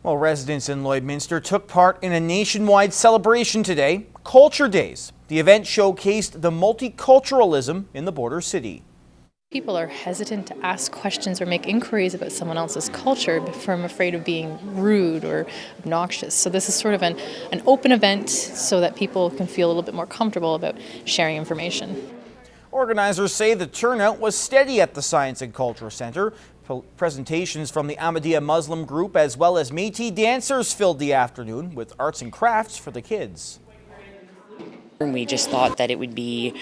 Well, residents in Lloydminster took part in a nationwide celebration today, Culture Days. The event showcased the multiculturalism in the border city. People are hesitant to ask questions or make inquiries about someone else's culture from afraid of being rude or obnoxious. So this is sort of an open event so that people can feel a little bit more comfortable about sharing information. Organizers say the turnout was steady at the Science and Culture Center. Presentations from the Ahmadiyya Muslim group as well as Métis dancers filled the afternoon with arts and crafts for the kids. We just thought that it would be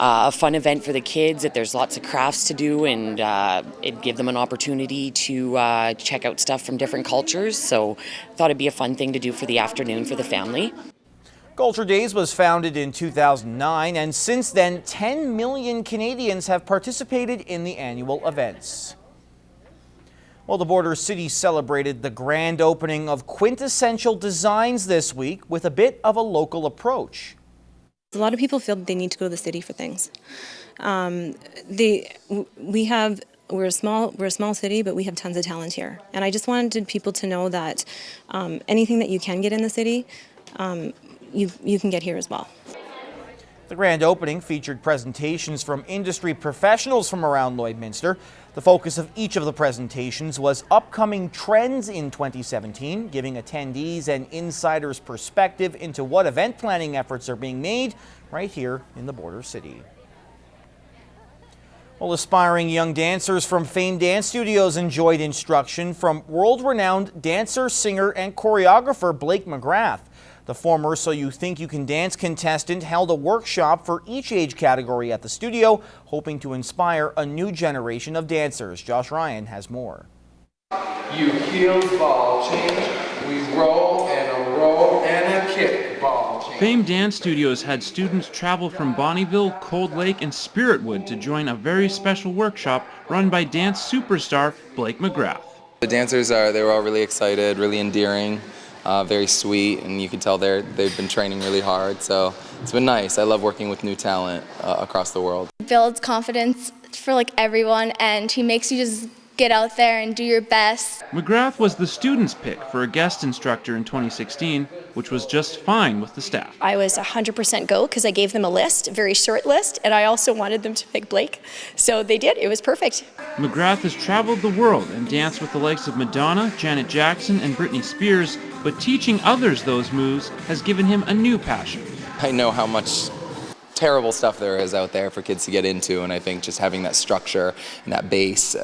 a fun event for the kids, that there's lots of crafts to do, and it'd give them an opportunity to check out stuff from different cultures. So thought it'd be a fun thing to do for the afternoon for the family. Culture Days was founded in 2009, and since then 10 million Canadians have participated in the annual events. Well, the border city celebrated the grand opening of Quintessential Designs this week with a bit of a local approach. A lot of people feel that they need to go to the city for things. We're a small city, but we have tons of talent here. And I just wanted people to know that anything that you can get in the city, you can get here as well. The grand opening featured presentations from industry professionals from around Lloydminster. The focus of each of the presentations was upcoming trends in 2017, giving attendees and insiders perspective into what event planning efforts are being made right here in the border city. Well, aspiring young dancers from famed dance studios enjoyed instruction from world-renowned dancer, singer, and choreographer Blake McGrath. The former So You Think You Can Dance contestant held a workshop for each age category at the studio, hoping to inspire a new generation of dancers. Josh Ryan has more. You heels, ball change, we roll and a roll and a kick, ball change. Famed dance studios had students travel from Bonnyville, Cold Lake, and Spiritwood to join a very special workshop run by dance superstar Blake McGrath. The dancers they were all really excited, really endearing. Very sweet, and you can tell they've been training really hard, so it's been nice. I love working with new talent across the world. Builds confidence for everyone, and he makes you just get out there and do your best. McGrath was the students' pick for a guest instructor in 2016, which was just fine with the staff. I was 100% go because I gave them a list, a very short list, and I also wanted them to pick Blake. So they did. It was perfect. McGrath has traveled the world and danced with the likes of Madonna, Janet Jackson, and Britney Spears, but teaching others those moves has given him a new passion. I know how much terrible stuff there is out there for kids to get into, and I think just having that structure and that base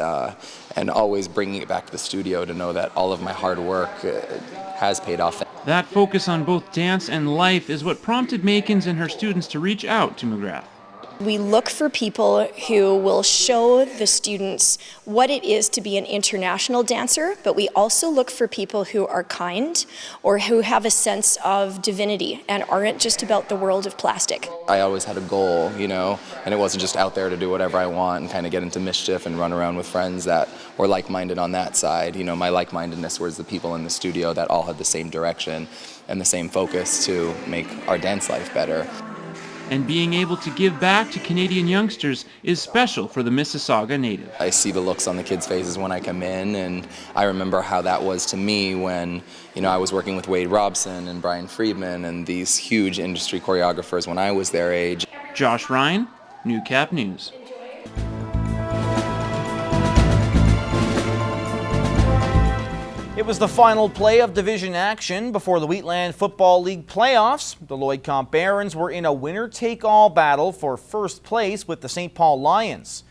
and always bringing it back to the studio to know that all of my hard work has paid off. That focus on both dance and life is what prompted Makins and her students to reach out to McGrath. We look for people who will show the students what it is to be an international dancer, but we also look for people who are kind or who have a sense of divinity and aren't just about the world of plastic. I always had a goal, and it wasn't just out there to do whatever I want and kind of get into mischief and run around with friends that were like-minded on that side. My like-mindedness was the people in the studio that all had the same direction and the same focus to make our dance life better. And being able to give back to Canadian youngsters is special for the Mississauga native. I see the looks on the kids' faces when I come in, and I remember how that was to me when, I was working with Wade Robson and Brian Friedman and these huge industry choreographers when I was their age. Josh Ryan, Newcap News. It was the final play of division action before the Wheatland Football League playoffs. The Lloyd Comp Barons were in a winner-take-all battle for first place with the St. Paul Lions.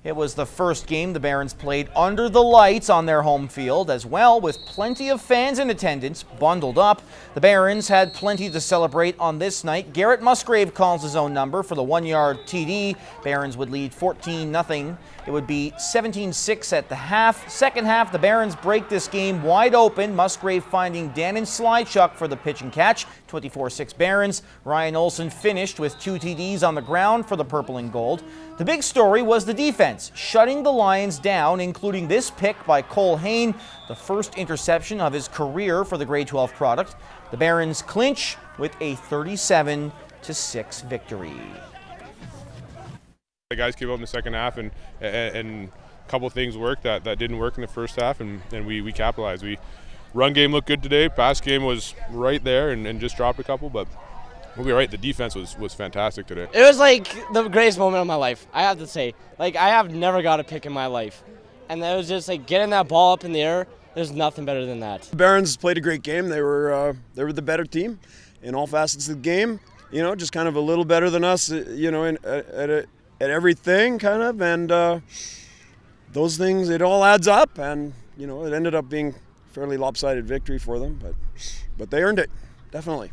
It was the first game the Barons played under the lights on their home field as well, with plenty of fans in attendance, bundled up. The Barons had plenty to celebrate on this night. Garrett Musgrave calls his own number for the 1-yard TD. Barons would lead 14-0. It would be 17-6 at the half. Second half, the Barons break this game wide open. Musgrave finding Dannon Slychuk for the pitch and catch. 24-6 Barons. Ryan Olsen finished with 2 TDs on the ground for the purple and gold. The big story was the defense, shutting the Lions down, including this pick by Cole Hain, the first interception of his career for the grade 12 product. The Barons clinch with a 37-6 victory. The guys came out in the second half, and a couple of things worked that didn't work in the first half, and we capitalized. We run game looked good today. Pass game was right there and just dropped a couple, but we'll be right. The defense was fantastic today. It was like the greatest moment of my life, I have to say. Like, I have never got a pick in my life. And it was just like getting that ball up in the air, there's nothing better than that. Barons played a great game. They were the better team in all facets of the game. You know, just kind of a little better than us, you know, at everything kind of. And those things, it all adds up. And, you know, it ended up being a fairly lopsided victory for them. But they earned it, definitely.